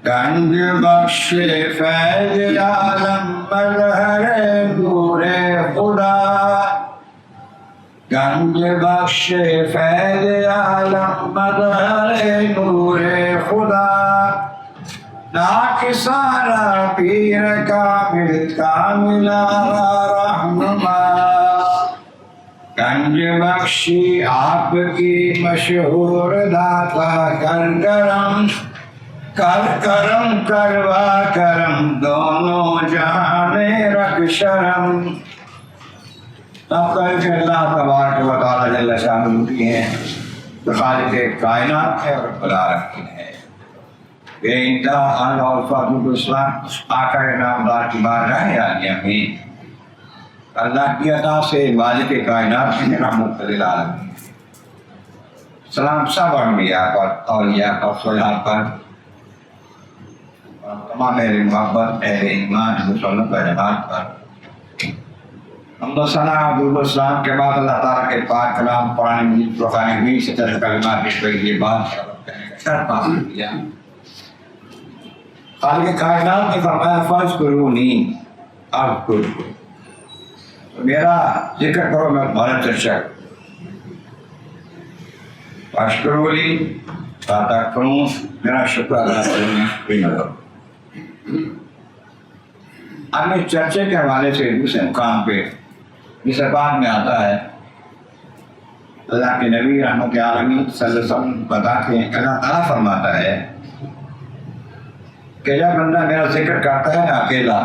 گنج بخش فیض عالم مظہر نور خدا، گنج بخش فیض عالم مظہر نور خدا، ناکسانہ پیر کامل کاملہ رہنما، گنج بخشی آپ کی مشہور داتا کر کرم، کر کرم کروا کرم دونوں جہاں میں رکھ شرم۔ تب کر کے اللہ تبارک و تعالی جل شانہ کی ہیں تو خالق کائنات ہے اور خدا رکھتی ہے۔ بے انتہا اعلیٰ اور فاضل الاسلام آقا نامدار کی بارگاہ عالیہ میں اللہ کی عطا سے مالک کائنات میں رحمت للعالمین، سلام سب انبیاء پر، اولیاء پر، صالحین پر، تمام اہل محبت، اہل ایمان، مسلمان پر، جماعت پر۔ حمد و ثنا درود و سلام کے بعد اللہ تعالیٰ کے پاک کلام قرآن مجید فرقان حمید سے چند کلمات پیش کریں گے۔ بات شرط حاصل کیا، خالق کائنات نے فرمایا فاذکرونی اذکرکم، میرا ذکر کرو میں تمہارا چرچا کروں، فاشکرونی تکفرون، میرا شکر ادا کرو میں شکر نہ کروں۔ اب میں چرچے کے حوالے سے دوسرے مقام پہ اس بات میں آتا ہے، اللہ کے نبی رحمت عالمین صلی اللہ علیہ وسلم بتاتے ہیں کہ اللہ تعالیٰ فرماتا ہے کہ جب بندہ میرا ذکر کرتا ہے اکیلا،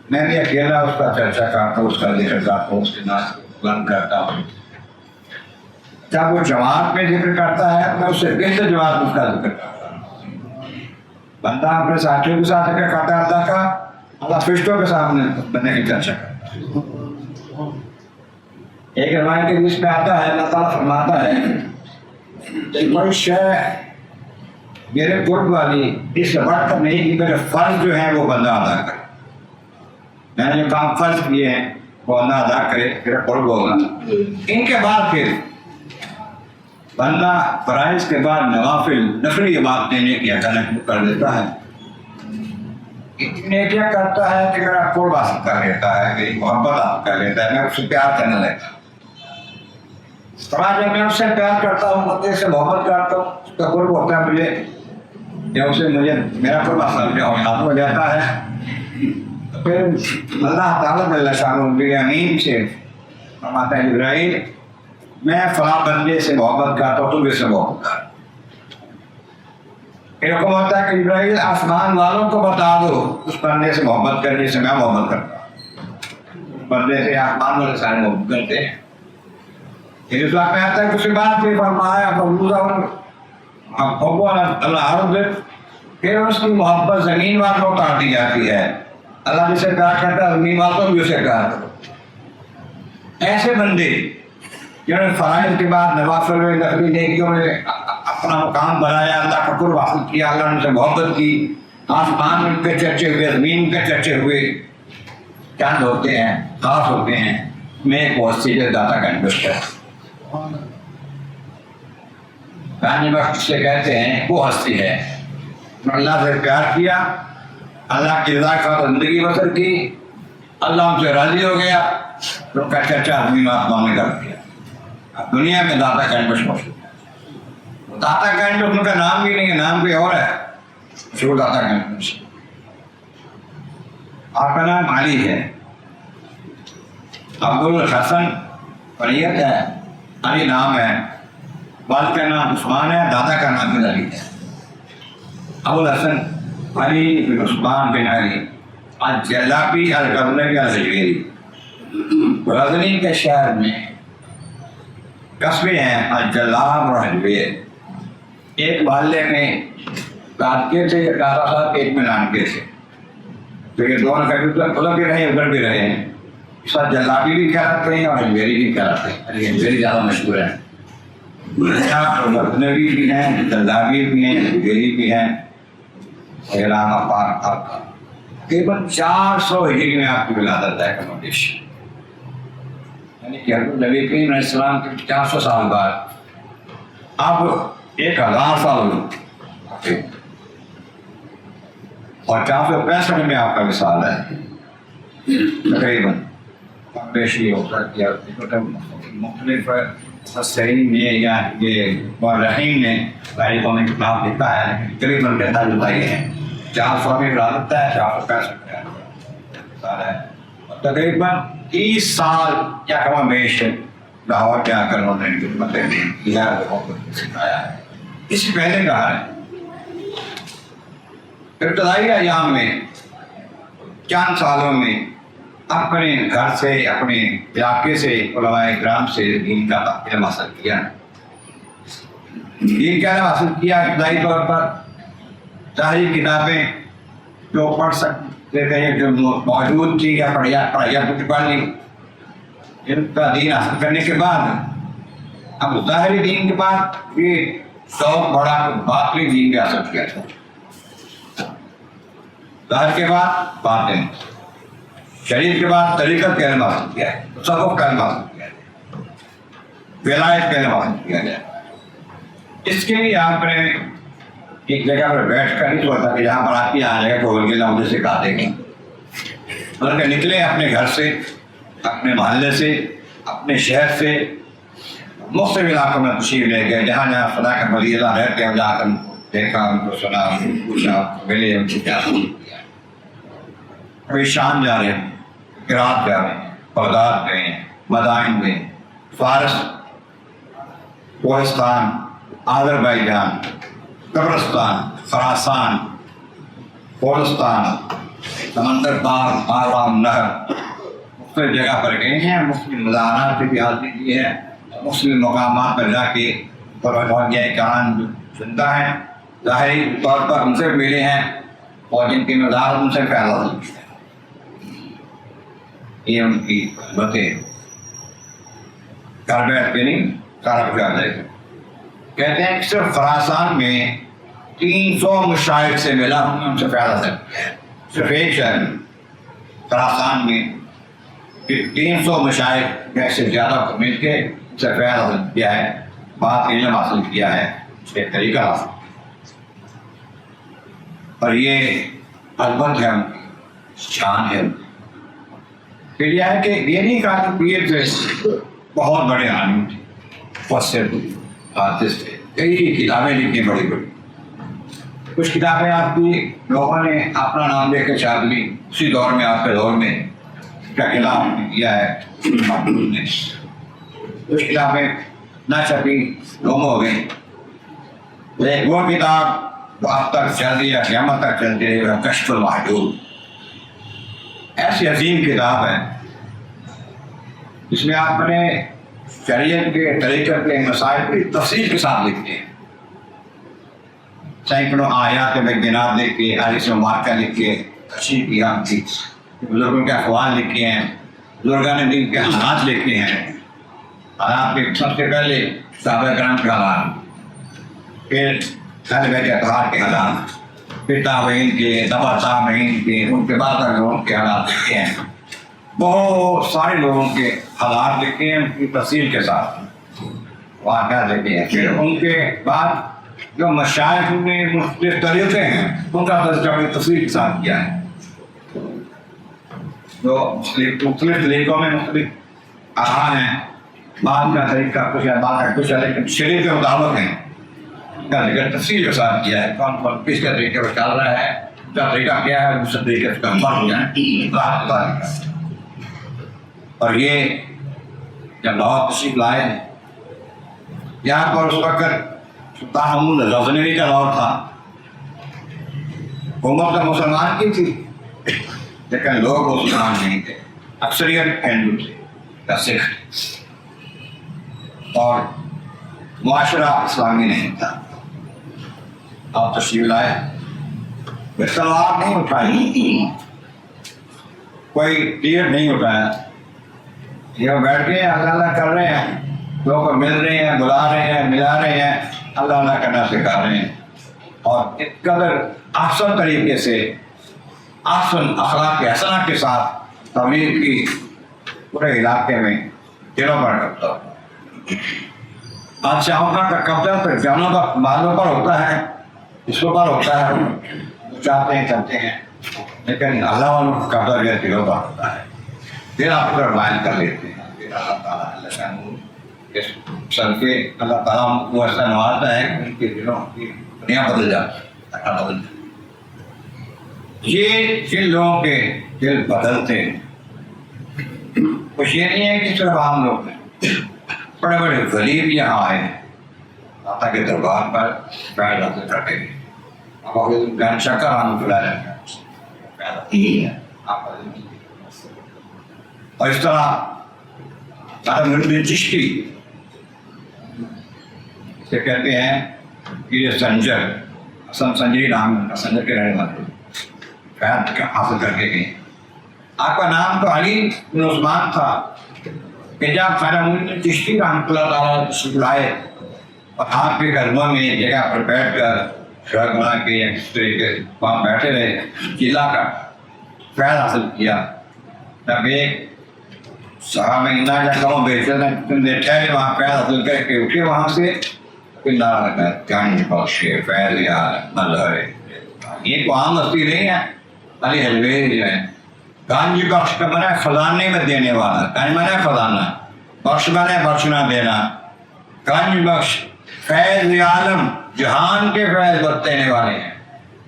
میں بھی اکیلا اس کا چرچا کرتا ہوں، اس کا ذکر کرتا ہوں، اس کے نام بلند کرتا ہوں۔ جب وہ جماعت میں ذکر کرتا ہے میں اس سے بہتر جماعت میں اس کا ذکر کرتا ہوں۔ بندہ اپنے ساتھیوں کے ساتھ ذکر کرتا ہے اللہ کا، اللہ فرشتوں کے سامنے بندے کی چرچا کرتا ہے۔ ایک روایت کے جس میں آتا ہے اللہ تعالیٰ فرماتا ہے کہ کوئی شے میرے قرب والی اس سے بڑھ کر نہیں کہ میرے فرض جو ہیں وہ بندہ ادا کرے، میں نے جو کام فرض کیے ہیں وہ بندہ ادا کرے، میرا قرب ہوگا۔ ان کے بعد پھر بندہ فرائض کے بعد نوافل نفلی عبادتیں نیکیاں کرنا شروع کر دیتا ہے، اتنی نیکیاں کرتا ہے کہ میرا قرب حاصل کر لیتا ہے، میری محبت حاصل کر لیتا ہے، میں اس سے پیار کرنے لگتا ہوں۔ جب میں اس سے پیار کرتا ہوں، بندے سے محبت کرتا ہوں، اس کا قرب ہوتا ہے مجھے، یا اسے مجھے میرا قرب حاصل ہو جاتا ہے، تو پھر اللہ تعالیٰ جل شانہ بنیامین سے فرماتا ہے جبرائیل میں فلاں بندے سے محبت کرتا ہوں، تم اس سے محبت کر۔ پھر حکم ہوتا ہے کہ جبرائیل آسمان والوں کو بتا دو اس بندے سے محبت کرنے سے میں محبت کرتا ہوں، بندے سے آسمان والے سارے محبت کرتے ہیں۔ پھر اس وقت میں آتا ہے کہ اس کے بعد پھر فرمایا اللہ عرض، پھر اس کی محبت زمین والوں کو اتار دی جاتی ہے، اللہ جسے پیار کرتا ہے زمین والوں کو بھی اسے پیار کرو۔ ایسے بندے جنہوں نے فرائض کے بعد نوافل میں نفلی نیکیوں میں اپنا مقام بنایا، اللہ کا قرب حاصل کیا، اللہ نے ان سے محبت کی، آسمان میں ان کے چرچے ہوئے، زمین کے چرچے ہوئے، چند ہوتے ہیں، خاص ہوتے ہیں، میں ایک بہت سی داتا کا انٹرسٹ ہے۔ گنج بخش سے کہتے ہیں وہ ہستی ہے اللہ سے پیار کیا، اللہ کی رضا کا زندگی بسر کی، اللہ ان سے راضی ہو گیا، تو کا چرچا زمین آسمان میں کر دیا۔ اب دنیا میں داتا گنج بخش مشہور، داتا گنج بخش ان کا نام بھی نہیں ہے، نام کوئی اور ہے، مشہور داتا گنج بخش۔ آپ کا نام علی ہے، عبدالحسن فریت ہے، علی نام ہے، والد کا نام عثمان ہے، دادا کا نام بن علی ہے۔ ابوالحسن علی بن عثمان بن علی الجلابی الغزنوی الحجویری، غزنی کے شہر میں قصبے ہیں الجلاب اور حجویر، ایک محلے میں کاتکے تھے، دادا صاحب ایک میں نانکے تھے، تو یہ دونوں کبھی ادھر بھی رہے ادھر بھی رہے ہیں، اس وقت جلابی بھی کہلاتے ہیں اور حجویری بھی کہلاتے ہیں، حجویری زیادہ مشہور ہے۔ غزنوی بھی ہیں، جلابی بھی ہیں، حجویری بھی ہیں، علامہ پاک آپ کا تقریباً 400 ہجری میں آپ کی ولادت ہے کموڈیش، یعنی کہ نبی کریم علیہ السلام کے 400 سال بعد اب 1000 سال ہوئے۔ اور 465 میں آپ کا وصال ہے تقریباً کم بیشی ہوتا کیا مختلف مفسرین نے یا یہ مورخین نے تاریخوں میں کتاب لکھا ہے لیکن تقریباً کہتا جاتا یہ ہے 400 میں ولادت ہے 465 میں وصال ہے اور تقریباً 30 سال یا کم بیش لاہور کے آ کر انہوں نے خدمتیں دی سکھایا ہے. اس سے پہلے کہا ہے ابتدائی ایام میں چند سالوں میں اپنے گھر سے اپنے علاقے سے علماء کرام سے دین کا علم حاصل کیا. دین کا علم حاصل کیا ابتدائی طور پر ظاہری کتابیں جو پڑھ سکتے تھے جو موجود تھی یا پڑھائی کچھ پڑھ لی. ان کا دین حاصل کرنے کے بعد اب ظاہری دین کے بعد یہ شوق بڑا باطنی دین بھی حاصل کیا تھا. ظاہر کے بعد باطن شریعت کے بعد طریقت کا علم حاصل کیا ہے تصوف کا علم حاصل کیا ہے ولایت کا علم حاصل کیا گیا. اس کے لیے آپ نے ایک جگہ پر بیٹھ کر نہیں سوچا کہ جہاں پر آپ آ جائے گا تو گلا مجھے سکھا دیں گے بلکہ نکلے اپنے گھر سے اپنے محلے سے اپنے شہر سے مختلف علاقوں میں تشریف لے گئے جہاں جہاں خدا کا ولی اللہ رہتے ہیں جا کر دیکھا ان کو سنا پوچھا ملے ان سے کیا کیا. کبھی شام جا رہے ہیں عراق جا رہے ہیں بغداد گئے ہیں مدائن گئے فارس کوہستان آذربائیجان قبرستان خراسان پولستان سمندر پار آرام نہر مختلف جگہ پر گئے ہیں. مسلم مزارات سے بھی حاضری کی ہے مسلم مقامات پر جا کے کرام سنتا ہے ظاہری طور پر ان سے ملے ہیں اور جن کی مزار ان سے پھیلا ہوئی ہے. یہ ان کی باتیں گھر بیٹھ کے نہیں سارا کچھ آ جائے گا. کہتے ہیں کہ صرف خراسان میں 300 مشاہد سے ملا ہم نے ان سے پھیلا سکتے ہیں. صرف ایک شہر میں خراسان میں 300 مشاہد سے زیادہ کو مل کے سے فیض حاصل کیا ہے بات علم حاصل کیا ہے اس کے طریقہ حاصل اور یہ البت ہے شان ہے. پھر یہ ہے کہ یہ نہیں کہا کہ پیر سے بہت بڑے عالم تھے مفسر تھے حافظ تھے کئی کتابیں لکھی بڑی بڑی. کچھ کتابیں آپ کی لوگوں نے اپنا نام دے کے چھاپ لی اسی دور میں آپ کے دور میں کا خلاف کیا ہے. کچھ کتابیں نہ چھپی گم ہو گئی. ایک وہ کتاب وہ اب تک چل رہی ہے قیامت تک چلتی رہی ہے کشف المحجوب. ایسی عظیم کتاب ہے جس میں آپ نے شریعت کے طریقے کے مسائل کی تفصیل کے ساتھ لکھتے ہیں. سینکڑوں آیات بینات لکھ کے حدیث مبارکہ لکھ کے تشریح کی آپ کی بزرگوں کے اقوال لکھے ہیں بزرگوں نے دین کے حالات لکھے ہیں. حالات کے سب سے پہلے صحابہ کرام کے حالات پھر اہل بیت اطہار کے حالات پھر تابعین کے تبع تابعین کے ان کے بعد لوگوں کے حالات لکھے ہیں. بہت سارے لوگوں کے حالات لکھے ہیں ان کی تفصیل کے ساتھ واقعات لکھے ہیں. پھر ان کے بعد جو مشائخ میں مختلف طریقے ہیں ان کا تذکرہ تفصیل کے ساتھ کیا ہے. جو مختلف طریقوں میں مختلف آرا ہیں بعد کا طریقہ کچھ ہے بعد کا کچھ ہے لیکن شریعت کے مطابق ہیں کا ذکر تفصیل کے ساتھ کیا ہے. کون کون کس کے طریقے پر چل رہا ہے کیا طریقہ کیا ہے دوسرے طریقے سے کم فرق کیا ہے. اور یہ جب لاہور تشریف لائے یہاں پر اس وقت سلطان محمود غزنوی کا دور تھا. حکومت تو مسلمان کی تھی لیکن لوگ مسلمان نہیں تھے اکثریت ہندو تھے یا سکھ اور معاشرہ اسلامی نہیں تھا. آپ تشریف لائے تلوار نہیں اٹھائی کوئی تیر نہیں اٹھایا یہ بیٹھ کے اللہ اللہ کر رہے ہیں لوگوں کو مل رہے ہیں بلا رہے ہیں ملا رہے ہیں اللہ اللہ کرنا سکھا رہے ہیں اور ایک قدر احسن طریقے سے احسن اخلاق کے حسنہ کے ساتھ تبلیغ کی پورے علاقے میں دلوں پر کرتا ہوں. بادشاہوں کا قبضہ پھر جانوں کا مالوں پر ہوتا ہے اس پر ہوتا ہے چاہتے ہیں چلتے ہیں، لیکن اللہ والوں کا قبضہ جو دلوں کا ہوتا ہے، پھر آپ کو مائل کر لیتے ہیں، پھر اللہ تعالیٰ اللہ کا نور اس سر کے اللہ تعالیٰ کو ایسا نوازتا ہے کہ ان کے دلوں کی دنیا بدل جاتی ہے، اللہ بدل جاتی ہے۔ یہ جن لوگوں کے دل بدلتے ہیں، کچھ یہ نہیں ہے کہ صرف عام لوگ ہیں، بڑے بڑے غریب یہاں آئے ہیں داتا کے دربار پر فیض حاصل کرتے ہیں۔ آپ گن شکر ہم کھلا رہے ہیں، اور اس طرح داتا مرد چشتی سے کہتے ہیں کہ یہ سنجر حسن سنجری نام سنجر کے رہنے والے فیض حاصل کر کے گئے۔ آپ کا نام تو علی بن عثمان تھا کہ جب خواجہ معین الدین چشتی رحمۃ اللہ تعالیٰ سکھلائے اور آپ کے گھروں میں ایک جگہ پر بیٹھ کر شرک بنا کے یا کس طریقے سے وہاں بیٹھے رہے، چلا کر فیض حاصل کیا، تب ایک صحابہ اندازہ کہوں بیچتے تھے ٹھہرے وہاں فیض حاصل کر کے اٹھے وہاں سے، پھر نعرہ لگا گنج بخشے فیض یار مظہر۔ یہ کو عام ہستی نہیں ہے، علی حلویری جو ہے۔ گنج بخش کا مانا خزانے میں دینے والا، گنج مانا خزانہ، بخش مانا بخشنا دینا، گنج بخش فیض عالم جہان کے فیض دینے والے ہیں،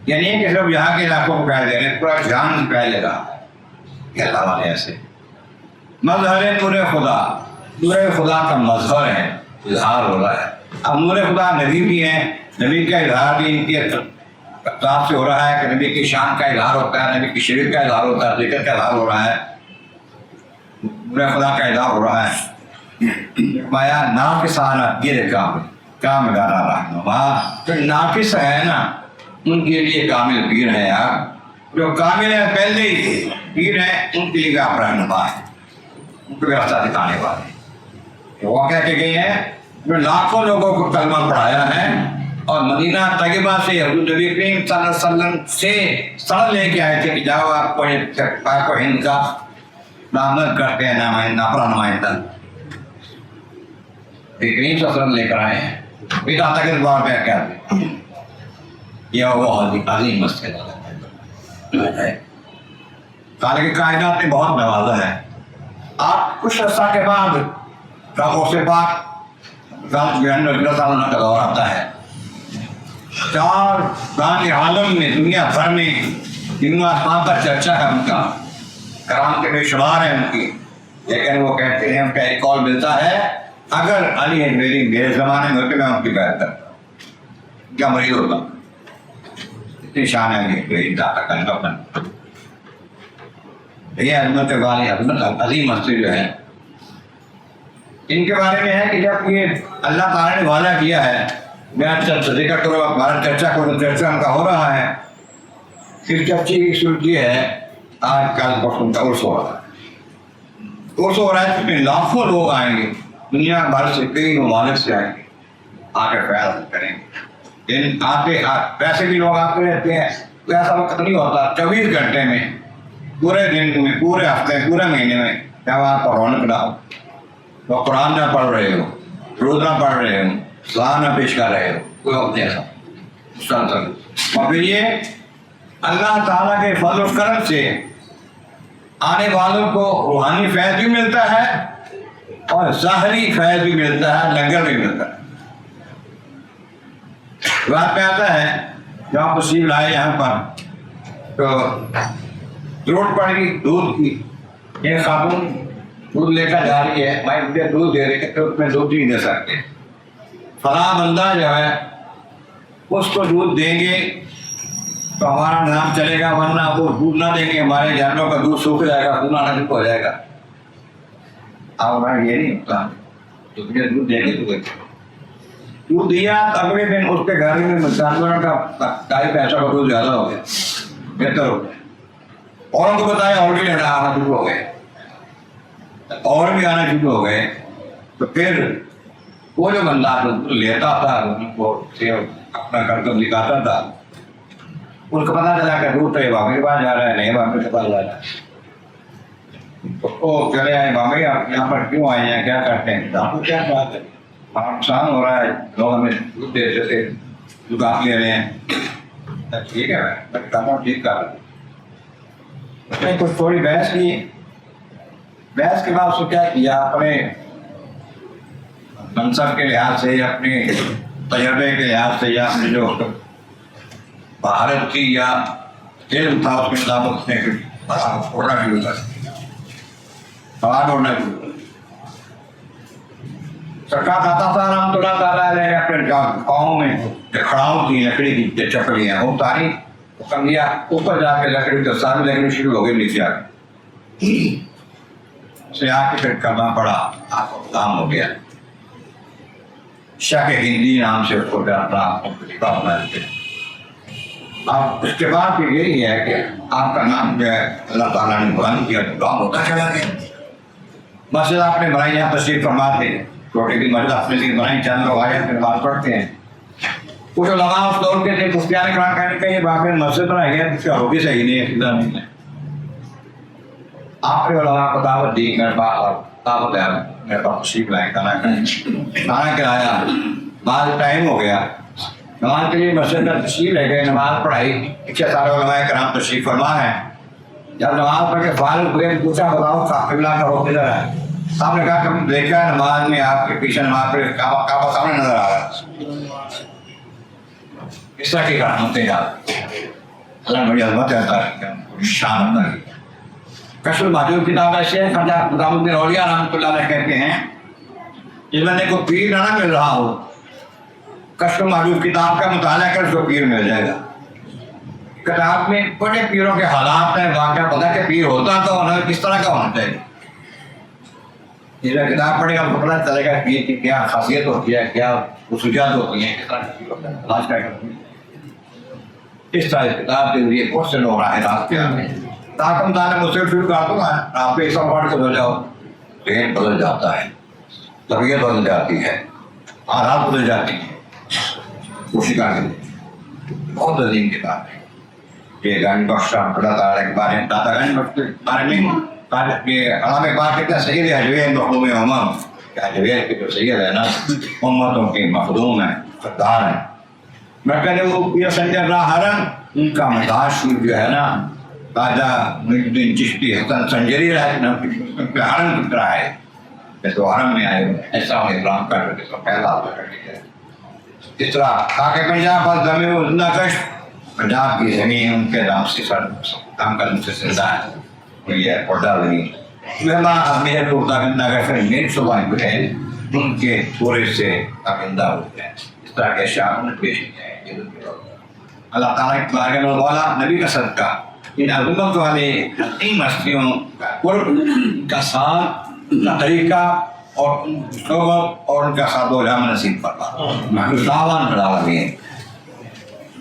یعنی کہ صرف یہاں کے علاقوں کو فیض دے رہے ہیں، پورا جہان فیض لے رہا ہے اللہ والے ایسے۔ مظہر نور خدا، نور خدا کا مظہر ہے، اظہار ہو رہا ہے۔ اب نور خدا نبی بھی ہیں، نبی کا اظہار بھی ان کی کتاب سے ہو رہا ہے کہ نبی کی شان کا اظہار ہوتا ہے، نبی کی شریف کا اظہار ہوتا ہے، ذکر کا اظہار ہو رہا ہے، نور خدا کا اظہار ہو رہا ہے۔ مایا ناقصانہ یہ کامل رہنما، جو ناقص ہے نا ان کے لیے کامل پیر ہے یار، جو کامل ہے پہلے ہی پیر ہے ان کے لیے آپ رہنما ہے، ان کو راستہ دکھانے والے۔ وہ کہہ کے گئے ہیں جو لاکھوں لوگوں کو کلمہ پڑھایا ہے اور مدینہ طیبہ سے حضور نبی کریم صلی اللہ علیہ وسلم سے سر لے کے آئے تھے کہ جاؤ آپ کو پاک و ہند کا نامزد کرتے ہیں نمائندہ نبی کریم صلی اللہ علیہ وسلم لے کر آئے ہیں۔ داتا کے دربار پہ کیا یہ وہ عظیم مسجد ہے، خالق کائنات نے بہت نوازا ہے۔ آپ کچھ عرصہ کے بعد غوث پاک کا دور آتا ہے، چار دان عالم میں دنیا بھر میں جن آسمان پر چرچا ہے ان کا، کرام کے بے شمار ہیں ان کی، لیکن وہ کہتے ہیں ان کا ایک قول ملتا ہے اگر علی حجویری میرے زمانے میں ہوتے میں ان کی بیعت کرتا، کیا مریض ہوتا، اتنی شان ہے علی حجویری داتا کا۔ یہ عظمت والی عظمت عظیم ہستی جو ہے، ان کے بارے میں ہے کہ جب یہ اللہ تعالیٰ نے وعدہ کیا ہے میں ذکر کرو ہمارا چرچا کرو، چرچا ان کا ہو رہا ہے، پھر چرچے کی صورت یہ ہے آج کل بس ان کا عرس ہو رہا ہے، عرس ہو رہا ہے، اس میں لاکھوں لوگ آئیں گے دنیا بھر سے، کئی ممالک سے آئیں گے، آ کے فیض کریں گے، لیکن آتے ویسے بھی لوگ آتے رہتے ہیں، تو ایسا وقت نہیں ہوتا 24 گھنٹے میں، پورے دن میں، پورے ہفتے میں، پورے مہینے میں جب آپ کو رونق نہ ہو، تو قرآن نہ پڑھ رہے ہو، روز نہ پڑھ رہے ہو، سلام نہ پیش کر رہے ہو، کوئی وقت ایسا مسلسل۔ اور پھر یہ اللہ تعالیٰ کے فضل و کرم سے آنے والوں کو روحانی فیض بھی ملتا ہے اور ظاہری فیض بھی ملتا ہے، لنگر بھی ملتا ہے۔ بات پہ آتا ہے جب آپ تشریف لائے یہاں پر تو ضرورت پڑ گئی دودھ کی، یہ خاتون دودھ لے کر جا رہی ہے، بھائی مجھے دودھ دے رہے کہ اس میں دودھ نہیں دے سکتے، فلاں بندہ جو ہے اس کو دودھ دیں گے تو ہمارا نام چلے گا، ورنہ وہ دودھ نہ دیں گے ہمارے جانوروں کا دودھ سوکھ جائے گا، سونا نصب ہو جائے گا۔ اب یہ نہیں ہوتا، تو مجھے دودھ دے گے، دودھ دیا تو اگلے دن اس کے گھر میں جانوروں کا پیسہ کا دودھ زیادہ ہو گیا، بہتر ہو گیا، اوروں کو بتایا اور بھی آنا شروع ہو گئے، اور بھی آنا شروع ہو گئے، تو پھر وہ جو بندہ لیتا تھا ان کو اپنا کرتب دکھاتا تھا، ان کو پتا چلا کہ دودھ تو یہ بابے کے پاس جا رہا ہے، نہیں بابے کے پاس جا رہا ہے، تو وہ چلے آئے بابے آپ یہاں پر کیوں آئے ہیں، کیا کرتے ہیں، آپ کو کیا بات ہے، نقصان ہو رہا ہے، لوگ ہمیں دودھ دیتے تھے دکان لے رہے ہیں، ٹھیک ہے میں کام ٹھیک کر رہا ہوں. اس نے کچھ تھوڑی بحث کی. بحث کے بعد اس کو کیا کیا, اپنے منصب کے لحاظ سے یا اپنے تجربے کے لحاظ سے یا اپنی جو مہارت تھی یا علم تھا اس کے مطابق اس نے اڑنا شروع کر دیا, سوال اڑنا شروع کر دیا. سرکار داتا صاحب رحمۃ اللہ تعالیٰ علیہ اپنے گاؤں میں کھڑاؤں تھی لکڑی کی چپڑیاں وہ اتاری, کم دیا اوپر جا کے لکڑی کے ساتھ لکڑی شروع ہو گئی نیچے آ گئی. سے آ کے پھر کرنا پڑا, آپ کو کام ہو گیا. شاہ ہندی نام سے اس کو اپنا. اب اس کے بعد یہی ہے کہ آپ کا نام جو ہے اللہ تعالیٰ نے بلند کیا تو کام ہوتا چلا گیا. مسجد آپ نے بنائی, یہاں تشریف فرما تھے, چھوٹی کی مسجد آپ نے بنائی, چند لوگ آئے پھر بات پڑھتے ہیں. کچھ علماء اس دور کے تھے مفتیان کرام کہنے کہ یہ باقی مسجد بنائی ہے, اس کا ہوگی صحیح نہیں ہے, سیدھا نہیں ہے. آپ نے علماء کو دعوت دی, میرے پاس دعوت ہے, میرے پاس تشریف لائے, کھانا کھلایا. بعد ٹائم ہو گیا, نماز کے لیے مسجد میں تشریف لے گئے, نماز پڑھائی. پیچھے سارے علماء کرام تشریف فرما ہے. جب نماز پڑھ کے فارغ ہوئے پوچھا بتاؤ قبلہ کا رخ کدھر ہے؟ آپ نے کہا کہ دیکھا ہے نماز میں آپ کے پیچھے نماز پڑھ کعبہ سامنے نظر آ رہا ہے. اس طرح کی کرامتیں یاد اللہ بڑی عظمت ہے, شان عطا کی. کشف المحجوب کتاب ہے, شیخ خواجہ نظام الدین اولیاء رحمۃ اللہ علیہ کہتے ہیں جس بندے کو پیر نہ مل رہا ہو, کشف المحجوب کتاب کا مطالعہ کر اس کو پیر مل جائے گا. کتاب میں بڑے پیروں کے حالات ہیں, واقعہ پتا کہ پیر ہوتا تو انہیں کس طرح کا ہونا چاہیے. یہ کتاب پڑھے گا تو پتہ چلے گا پیر کی کیا خاصیت ہوتی ہے, کیا خصوصیات ہوتی ہیں, کس طرح کا پیر ہوتا ہے, علاج کیا کرتی ہے. اس طرح کتاب کے ذریعے بہت سے لوگ راہ راست پہ آتے ہیں. تاکم دانے مجھ سے شروع کر دوں گا, آپ کو ایسا پڑھ کے ہو جاؤ, ذہن بدل جاتا ہے, طبیعت بدل جاتی ہے, حالات بدل جاتی ہیں. کوشش کریں, بہت عظیم کتاب ہے. یہ گنج بخش اللہ تعالیٰ کے بارے میں, داتا گنج بخش کے بارے میں یہ علام اقبال کہتا ہے سید حجویر مخدوم امم, کہ حجویر کے جو سید ہے نا امتوں کے مخدوم ہیں, سردار ہیں. میں کہتے وہ یہ سنجر راہ حرم, ان کا مزاج جو ہے نا خواجہ معین الدین چشتی حسن سنجری رہے نا, حرم کی طرح ہے. جیسے حرم میں آئے ایسا احترام کر کے سب پہلا کر کے. اس طرح خاک پنجاب پر زمین و زندہ کش, پنجاب کی زمین ان کے نام سے سر کام کرنے سے زندہ ہے. یہ پردہ زمین مہمان میرے کو گندہ کش میری صبح ہے, ان کے پورے سے آگندہ ہوتے ہیں. اس طرح کے شاہ نے پیش کیا ہے. اللہ تعالیٰ کے بارے میں مولا نبی کا صدقہ ان عظمت والے عظیم ہستیوں کا قرب کا ساتھ کا طریقہ اور صحبت اور ان کا ساتھ و جام نصیب فرما. دعوان بڑھا